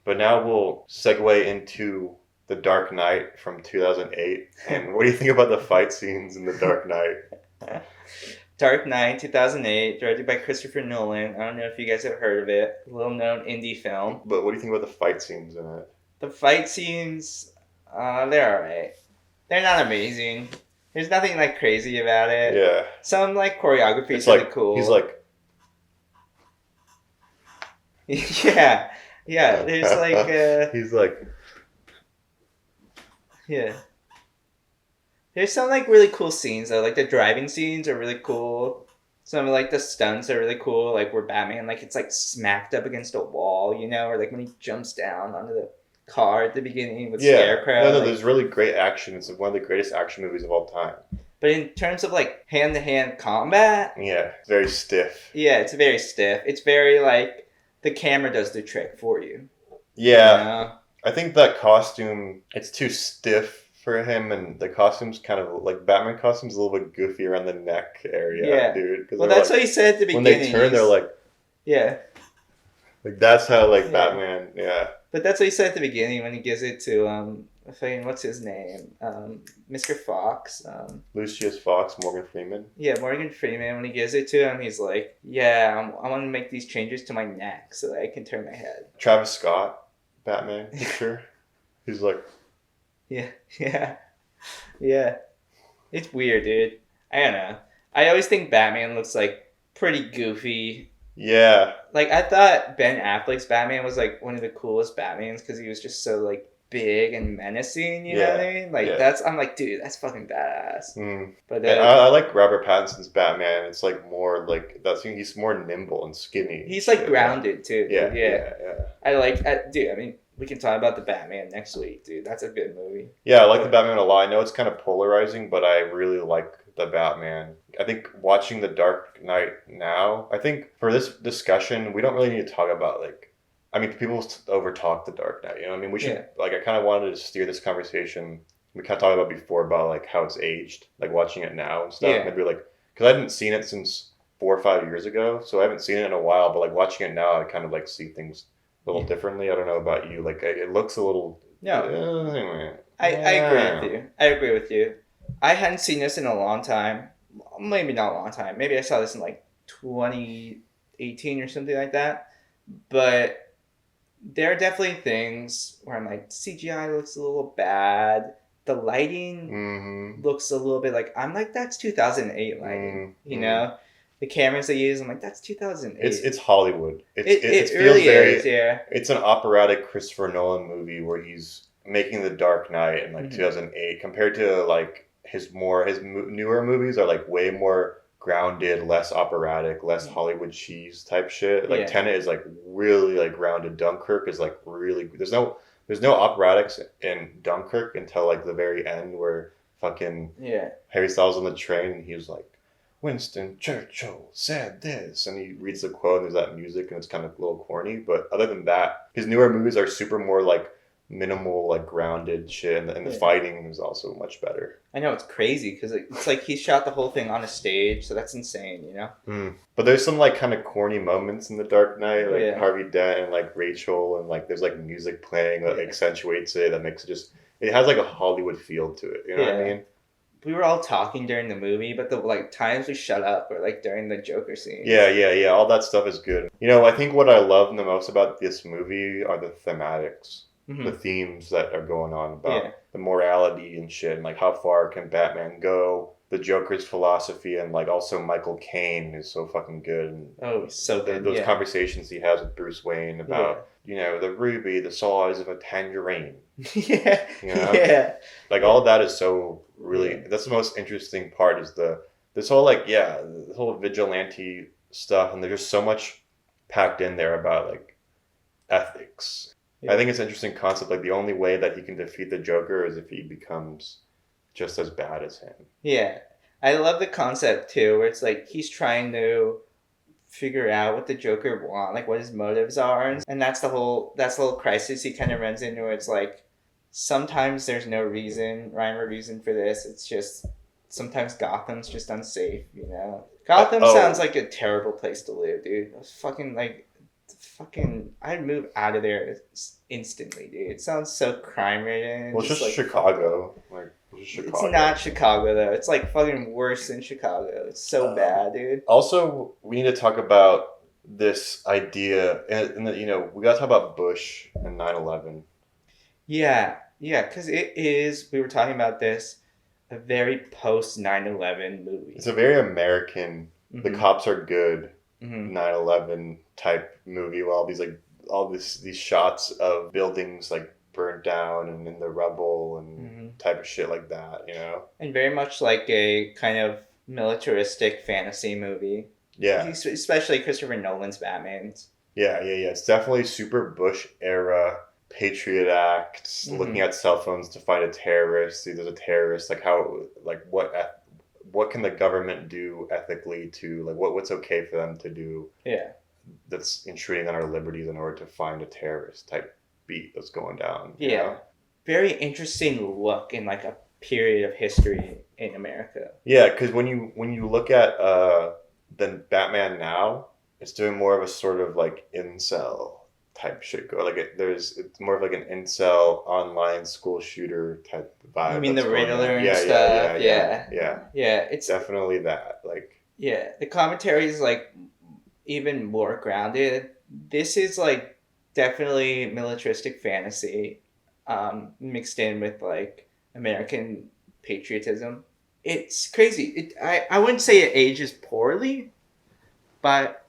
But now we'll segue into The Dark Knight from 2008. And what do you think about the fight scenes in The Dark Knight? Dark Knight, 2008, directed by Christopher Nolan. I don't know if you guys have heard of it. Little-known indie film. But what do you think about the fight scenes in it? The fight scenes, they're alright. They're not amazing. There's nothing, like, crazy about it. Yeah. Some, like, choreography is really cool. He's like... yeah. There's, like, He's like... Yeah. There's some, like, really cool scenes, though. Like, the driving scenes are really cool. Some of, like, the stunts are really cool. Like, where Batman, like, it's, like, smacked up against a wall, you know? Or, like, when he jumps down onto the car at the beginning with Scarecrow. No, like, there's really great action. It's one of the greatest action movies of all time. But in terms of, like, hand-to-hand combat... Yeah, it's very stiff. Yeah, it's very stiff. It's very, like, the camera does the trick for you. Yeah. You know? I think that costume, it's too stiff for him, and the costume's kind of like Batman costume's a little bit goofy around the neck area, dude. Well, that's what he said at the beginning. When they turn, they're like, like that's how Batman, But that's what he said at the beginning when he gives it to what's his name, Mr. Fox, Lucius Fox, Morgan Freeman. Yeah, Morgan Freeman. When he gives it to him, he's like, "Yeah, I want to make these changes to my neck so that I can turn my head." Travis Scott, Batman picture. He's like. Yeah. It's weird, dude. I don't know. I always think Batman looks, like, pretty goofy. Yeah. Like, I thought Ben Affleck's Batman was, like, one of the coolest Batmans because he was just so, like, big and menacing, you know what I mean? Like, I'm like, dude, that's fucking badass. But I like Robert Pattinson's Batman. It's, like, more, like, he's more nimble and skinny. He's, like, grounded, too. Yeah. Dude, I mean, we can talk about the Batman next week, dude. That's a good movie. Yeah, I like the Batman a lot. I know it's kind of polarizing, but I really like the Batman. I think watching The Dark Knight now, I think for this discussion, we don't really need to talk about, like, I mean, people over-talk The Dark Knight, you know what I mean? We should, like, I kind of wanted to steer this conversation. We kind of talked about before about, like, how it's aged, like, watching it now and stuff. Yeah. Maybe, like, because I hadn't seen it since 4 or 5 years ago, so I haven't seen it in a while, but, like, watching it now, I kind of, like, see things a little differently. I don't know about you. Like, it looks a little... No. I agree with you. I hadn't seen this in a long time. Maybe not a long time. Maybe I saw this in, like, 2018 or something like that. But there are definitely things where I'm like, CGI looks a little bad. The lighting looks a little bit like... I'm like, that's 2008 lighting, you know? The cameras they use, I'm like, that's 2008. It's Hollywood. It really is, yeah. It's an operatic Christopher Nolan movie where he's making The Dark Knight in, like, 2008, compared to, like, his newer movies are, like, way more grounded, less operatic, less Hollywood cheese type shit. Like, Tenet is, like, really, like, grounded. Dunkirk is, like, really... There's no operatics in Dunkirk until, like, the very end where fucking Harry Styles on the train and he was like, Winston Churchill said this, and he reads the quote and there's that music and it's kind of a little corny, but other than that, his newer movies are super more like minimal, like grounded shit, and the fighting is also much better. I know, it's crazy because it's like he shot the whole thing on a stage, so that's insane, you know? But there's some like kind of corny moments in The Dark Knight, like Harvey Dent and like Rachel, and like there's like music playing that accentuates it, that makes it has like a Hollywood feel to it, you know what I mean? We were all talking during the movie, but the like times we shut up were like during the Joker scene. Yeah. All that stuff is good. You know, I think what I love the most about this movie are the thematics, the themes that are going on about the morality and shit, and like how far can Batman go. The Joker's philosophy, and like also Michael Caine is so fucking good. And so good. Those conversations he has with Bruce Wayne about, you know, the ruby, the size of a tangerine. You know? Like all of that is so really. That's the most interesting part. Is this whole like this whole vigilante stuff, and there's just so much packed in there about like ethics. I think it's an interesting concept. Like the only way that he can defeat the Joker is if he becomes just as bad as him. Yeah. I love the concept too, where it's like he's trying to figure out what the Joker wants, like what his motives are. And that's the whole crisis he kind of runs into, where it's like sometimes there's no rhyme or reason for this. It's just sometimes Gotham's just unsafe, you know? Gotham sounds like a terrible place to live, dude. It's fucking like I'd move out of there instantly, dude. It sounds so crime ridden. Well, it's just like, Chicago. It's not Chicago though. It's like fucking worse than Chicago. It's so bad, dude. Also, we need to talk about this idea, and we got to talk about Bush and 9/11. Yeah, because it is. We were talking about this. A very post 9/11 movie. It's a very American. The cops are good. 9/11 type movie. Well, these shots of buildings like burnt down and in the rubble and type of shit like that, And very much like a kind of militaristic fantasy movie. Yeah. Especially Christopher Nolan's Batman. Yeah. It's definitely super Bush era Patriot Act, looking at cell phones to find a terrorist. See, there's a terrorist. What can the government do ethically to what's okay for them to do? Yeah. That's intruding on our liberties in order to find a terrorist type beat that's going down. Yeah. Very interesting look in a period of history in America. Yeah, because when you look at the Batman now, it's doing more of a sort of incel type shit go. It's more of an incel online school shooter type vibe. You mean the Riddler and stuff? Yeah. It's definitely that. Yeah, the commentary is even more grounded. This is definitely militaristic fantasy, mixed in with American patriotism. It's crazy. I wouldn't say it ages poorly, but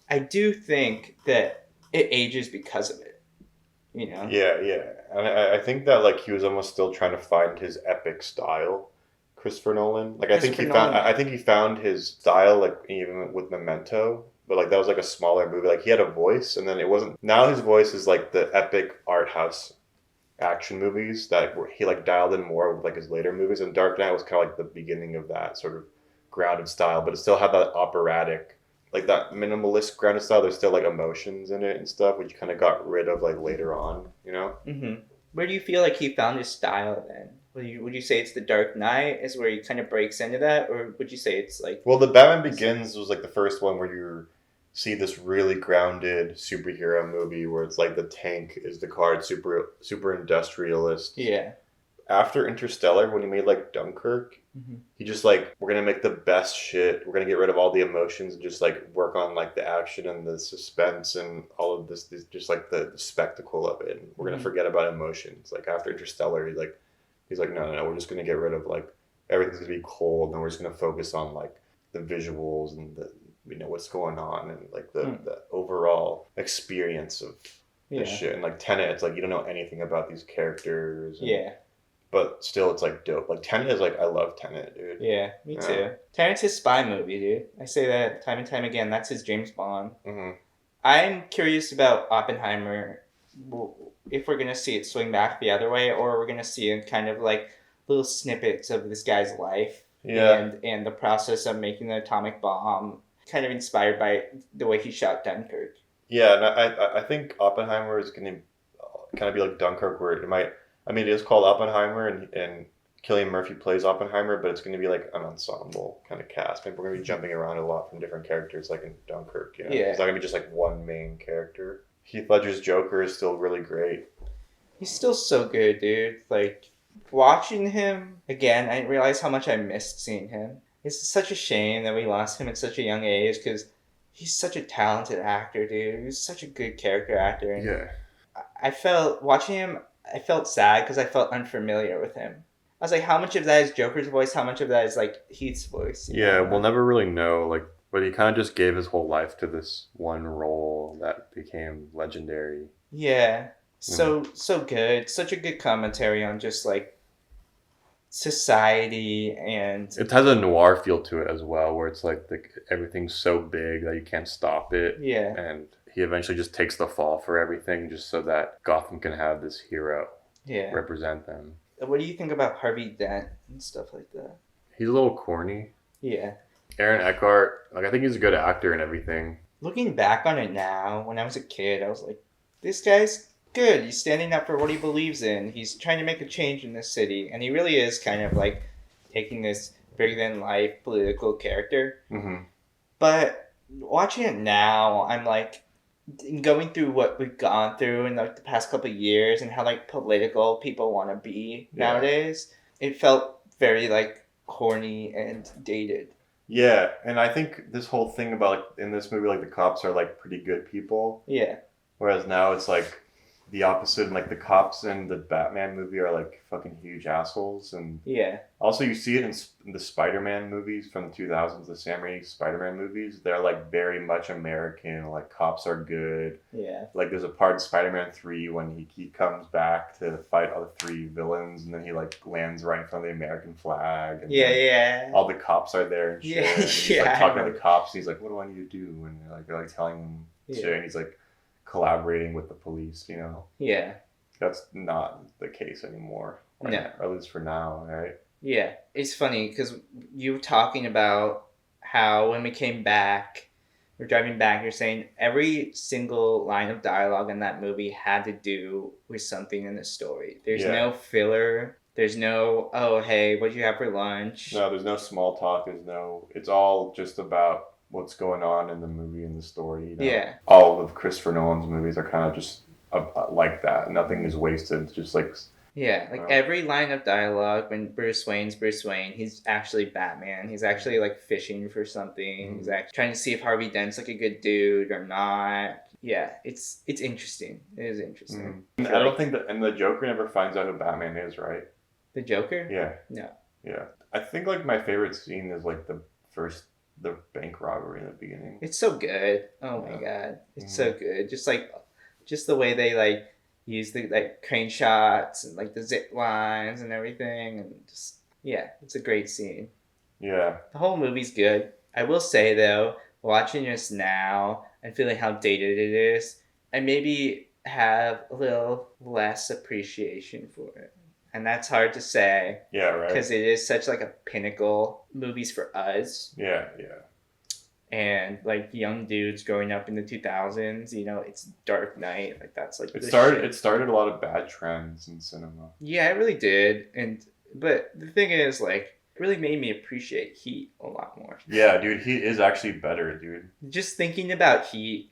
I do think that it ages because of it. Yeah. And I think that he was almost still trying to find his epic style, Christopher Nolan. I think he found his style even with Memento. But that was a smaller movie. He had a voice, and then it wasn't. Now his voice is the epic art house action movies that he dialed in more with his later movies. And Dark Knight was kind of the beginning of that sort of grounded style, but it still had that operatic, that minimalist grounded style. There's still emotions in it and stuff, which kind of got rid of later on. Where do you feel he found his style then? Would you say it's The Dark Knight is where he kind of breaks into that, or would you say it's Well, the Batman Begins was the first one where you see this really grounded superhero movie where it's the tank is the card, super industrialist. Yeah. After Interstellar, when he made Dunkirk, he just we're gonna make the best shit. We're gonna get rid of all the emotions and just work on the action and the suspense and all of this just the spectacle of it. And we're gonna forget about emotions. After Interstellar, he's like, no, we're just gonna get rid of everything's gonna be cold and we're just gonna focus on the visuals and the what's going on and the overall experience of this shit. And Tenet, it's you don't know anything about these characters. But still, it's dope. Tenet is I love Tenet, dude. Yeah, me too. Tenet's his spy movie, dude. I say that time and time again. That's his James Bond. I'm curious about Oppenheimer. If we're gonna see it swing back the other way, or we're gonna see it kind of little snippets of this guy's life. And the process of making the atomic bomb, kind of inspired by the way he shot Dunkirk. Yeah, and I think Oppenheimer is going to kind of be Dunkirk, where it might. I mean, it is called Oppenheimer, and Cillian Murphy plays Oppenheimer, but it's going to be an ensemble kind of cast. Maybe we're going to be jumping around a lot from different characters, in Dunkirk. Yeah. It's not going to be just one main character. Heath Ledger's Joker is still really great. He's still so good, dude. Watching him again, I didn't realize how much I missed seeing him. It's such a shame that we lost him at such a young age because he's such a talented actor, dude. He's such a good character actor. And I felt, watching him, I felt sad because I felt unfamiliar with him. I was how much of that is Joker's voice? How much of that is Heath's voice? Yeah, we'll never really know. But he kind of just gave his whole life to this one role that became legendary. Yeah. So good. Such a good commentary on just society, and it has a noir feel to it as well, where it's everything's so big that you can't stop it. Yeah. And he eventually just takes the fall for everything just so that Gotham can have this hero represent them. What do you think about Harvey Dent and stuff like that? He's a little corny. Yeah. Aaron Eckhart, I think he's a good actor and everything. Looking back on it now, when I was a kid, I was this guy's good. He's standing up for what he believes in. He's trying to make a change in this city. And he really is kind of taking this bigger-than-life political character. Mm-hmm. But watching it now, I'm going through what we've gone through in like the past couple of years and how like political people want to be nowadays, it felt very like corny and dated. Yeah, and I think this whole thing about like in this movie, like the cops are like pretty good people. Yeah. Whereas now it's like the opposite, and like the cops in the Batman movie are like fucking huge assholes, and also you see it in the Spider-Man movies from the 2000s, the Sam Raimi Spider-Man movies. They're like very much American, like cops are good. Yeah. Like there's a part in Spider-Man 3 when he comes back to fight all the three villains, and then he like lands right in front of the American flag. And all the cops are there and shit. And he's like talking to the cops, and he's like, "What do I need to do?" And they're like telling him shit, and he's like collaborating with the police, you know? Yeah. That's not the case anymore. Right? No. Or at least for now, right? Yeah. It's funny because you were talking about how when we came back, we're driving back, you're saying every single line of dialogue in that movie had to do with something in the story. There's no filler. There's no, oh, hey, what'd you have for lunch? No, there's no small talk. It's all just about what's going on in the movie and the story. You know? Yeah. All of Christopher Nolan's movies are kind of just like that. Nothing is wasted. It's just like... Yeah, like every line of dialogue when Bruce Wayne's Bruce Wayne, he's actually Batman. He's actually like fishing for something. Mm-hmm. He's actually trying to see if Harvey Dent's like a good dude or not. Yeah, it's interesting. It is interesting. Mm-hmm. I don't think that... And the Joker never finds out who Batman is, right? The Joker? Yeah. No. Yeah. I think like my favorite scene is like the bank robbery in the beginning. It's so good. Oh my god. It's so good. Just the way they like use the like crane shots and like the zip lines and everything, and just it's a great scene. Yeah. The whole movie's good. I will say though, watching this now and feeling how dated it is, I maybe have a little less appreciation for it. And that's hard to say. Yeah, right. Because it is such like a pinnacle movies for us. Yeah. And like young dudes growing up in the 2000s, you know, it's Dark Knight. Like that's like it started a lot of bad trends in cinema. Yeah, it really did. But the thing is, like, it really made me appreciate Heat a lot more. Yeah, dude, Heat is actually better, dude. Just thinking about Heat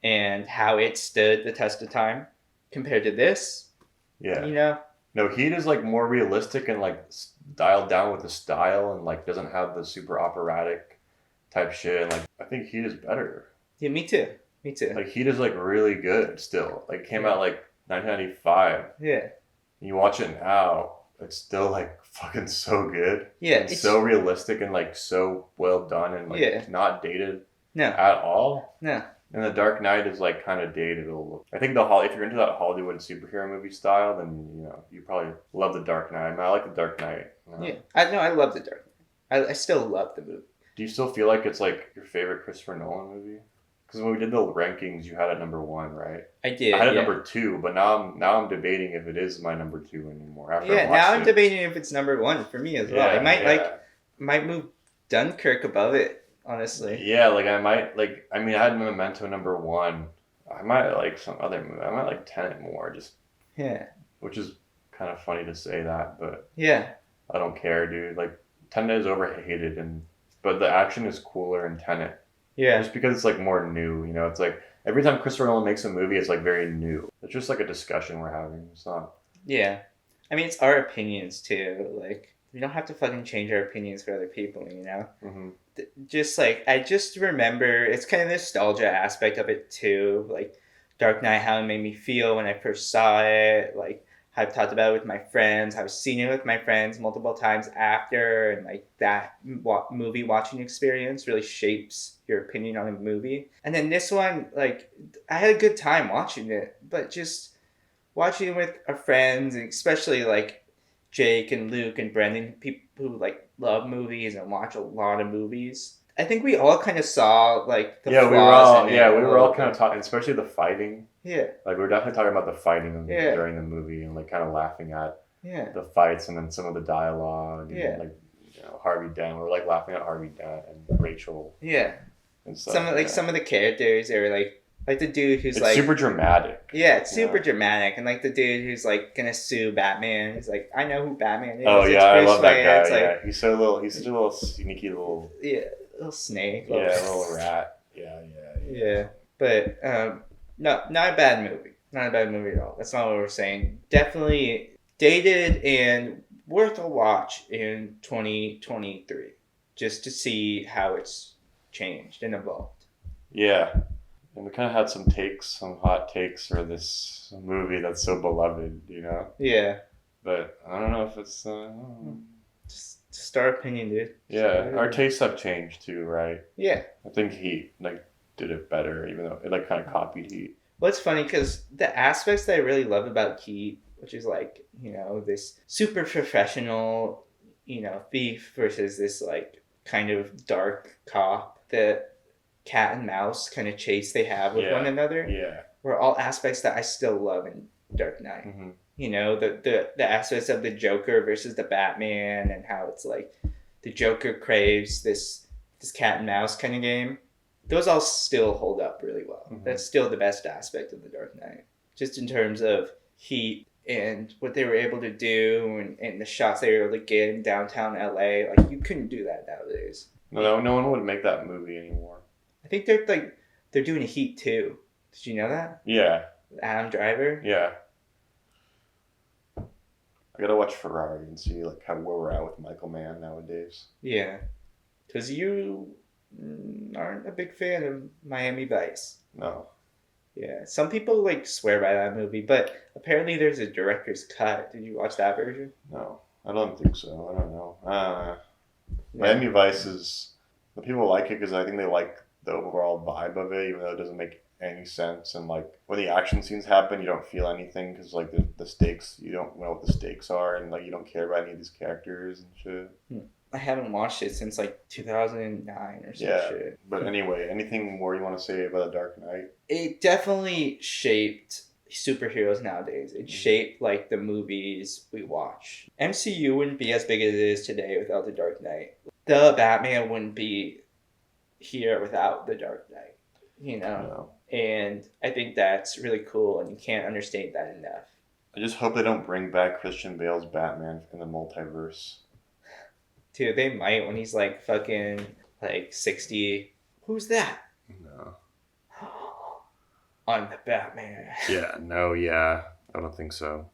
and how it stood the test of time compared to this. Yeah. You know. No, Heat is like more realistic and like dialed down with the style and like doesn't have the super operatic type shit. And like I think Heat is better. Yeah, me too. Like Heat is like really good still. Like it came out like 1995. Yeah. You watch it now, it's still like fucking so good. Yeah. It's so realistic and like so well done and like not dated at all. No. And The Dark Knight is like kind of dated. I think if you're into that Hollywood superhero movie style, then you know you probably love The Dark Knight. I mean, I like The Dark Knight. Yeah, I love The Dark Knight. I still love the movie. Do you still feel like it's like your favorite Christopher Nolan movie? Because when we did the rankings, you had it number 1, right? I did. I had it number 2, but now I'm debating if it is my number 2 anymore. Now I'm debating if it's number 1 for me as well. I might move Dunkirk above it. Honestly. Yeah, like I might like. I mean, I had Memento number 1. I might like some other movie. I might like Tenet more. Just which is kind of funny to say that, but I don't care, dude. Like Tenet is overhated, but the action is cooler in Tenet. Yeah, just because it's like more new. You know, it's like every time Christopher Nolan makes a movie, it's like very new. It's just like a discussion we're having. It's not. Yeah, I mean, it's our opinions too. Like we don't have to fucking change our opinions for other people. You know. Mm-hmm. Just like I just remember it's kind of the nostalgia aspect of it too, like Dark Knight, how it made me feel when I first saw it, like how I've talked about it with my friends, how I've seen it with my friends multiple times after, and like that movie watching experience really shapes your opinion on a movie. And then this one, like I had a good time watching it, but just watching it with our friends, and especially like Jake and Luke and Brendan, people who like love movies and watch a lot of movies. I think we all kind of saw like the flaws in it. We were all kind of talking, especially the fighting. Yeah. Like we were definitely talking about the fighting during the movie and like kind of laughing at the fights and then some of the dialogue and like Harvey Dent. We were like laughing at Harvey Dent and Rachel. Yeah. And stuff, some of the characters are like the dude who's it's super dramatic. Yeah, it's super dramatic. And like the dude who's like gonna sue Batman. He's like, I know who Batman is. Oh yeah, I love that guy. He's such a little sneaky little little snake. Little rat. Yeah. But No, not a bad movie. Not a bad movie at all. That's not what we're saying. Definitely dated and worth a watch in 2023, just to see how it's changed and evolved. Yeah. And we kind of had some hot takes for this movie that's so beloved, you know? Yeah. But I don't know if it's. Just our opinion, dude. Yeah, our tastes have changed too, right? Yeah. I think Heat did it better, even though it kind of copied Heat. Well, it's funny because the aspects that I really love about Heat, which is this super professional, thief versus this kind of dark cop, the cat and mouse kind of chase they have with one another. Yeah. Were all aspects that I still love in Dark Knight. Mm-hmm. The aspects of the Joker versus the Batman, and how it's the Joker craves this cat and mouse kind of game. Those all still hold up really well. Mm-hmm. That's still the best aspect of the Dark Knight, just in terms of Heat and what they were able to do, and the shots they were able to get in downtown LA. You couldn't do that nowadays. No one would make that movie anymore. I think they're doing a Heat too. Did you know that? Yeah. Adam Driver. Yeah. I gotta watch Ferrari and see where we're at with Michael Mann nowadays. Yeah, because you aren't a big fan of Miami Vice. No. Yeah, some people swear by that movie, but apparently there's a director's cut. Did you watch that version? No, I don't think so. I don't know. Miami Vice is the people like it because I think they like the overall vibe of it, even though it doesn't make any sense. And when the action scenes happen, you don't feel anything because the stakes, you don't know what the stakes are, and you don't care about any of these characters and shit. I haven't watched it since 2009 or some shit. But anyway, anything more you want to say about The Dark Knight? It definitely shaped superheroes nowadays. It shaped the movies we watch. MCU wouldn't be as big as it is today without The Dark Knight. The Batman wouldn't be here without The Dark Knight. No. And I think that's really cool, and you can't understate that enough. I just hope they don't bring back Christian Bale's Batman in the multiverse. Dude, they might when he's fucking 60. Who's that? No. I'm the Batman. Yeah, I don't think so.